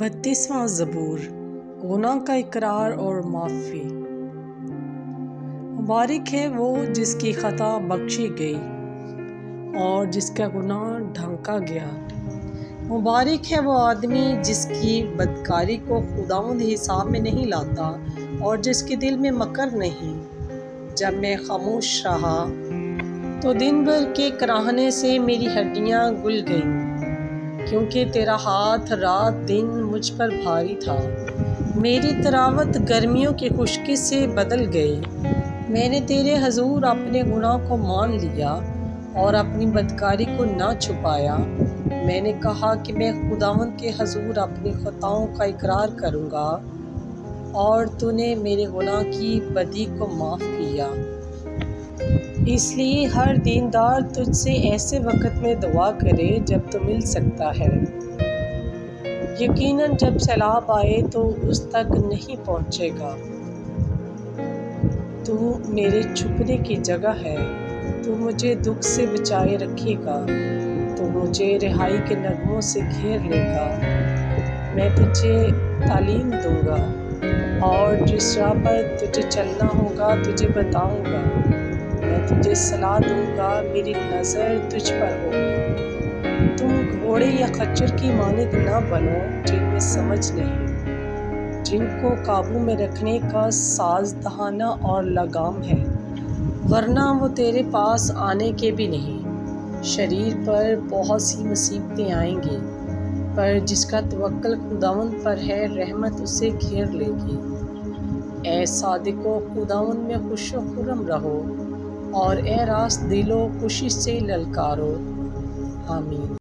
32واں زبور، گناہ کا اقرار اور معافی۔ مبارک ہے وہ جس کی خطا بخشی گئی اور جس کا گناہ ڈھانکا گیا۔ مبارک ہے وہ آدمی جس کی بدکاری کو خداوند حساب میں نہیں لاتا اور جس کے دل میں مکر نہیں۔ جب میں خاموش رہا تو دن بھر کے کراہنے سے میری ہڈیاں گل گئیں، کیونکہ تیرا ہاتھ رات دن مجھ پر بھاری تھا۔ میری طراوت گرمیوں کی خشکی سے بدل گئی۔ میں نے تیرے حضور اپنے گناہ کو مان لیا اور اپنی بدکاری کو نہ چھپایا۔ میں نے کہا کہ میں خداوند کے حضور اپنی خطاؤں کا اقرار کروں گا، اور تو نے میرے گناہ کی بدی کو معاف کیا۔ اس لیے ہر دیندار تجھ سے ایسے وقت میں دعا کرے جب تو مل سکتا ہے۔ یقیناً جب سیلاب آئے تو اس تک نہیں پہنچے گا۔ تو میرے چھپنے کی جگہ ہے، تو مجھے دکھ سے بچائے رکھے گا، تو مجھے رہائی کے نغموں سے گھیر لے گا۔ میں تجھے تعلیم دوں گا اور جس راہ پر تجھے چلنا ہوگا تجھے بتاؤں گا۔ میں تجھے صلاح دوں گا، میری نظر تجھ پر ہوگی۔ تم گھوڑے یا خچر کی مانند نہ بنو جن میں سمجھ نہیں، جن کو قابو میں رکھنے کا سازدہانہ اور لگام ہے، ورنہ وہ تیرے پاس آنے کے بھی نہیں۔ شریر پر بہت سی مصیبتیں آئیں گی، پر جس کا توکل خداوند پر ہے رحمت اسے گھیر لے گی۔ اے صادقو، خداوند میں خوش و خرم رہو، اور اے راست دلو خوشی سے للکارو۔ آمین۔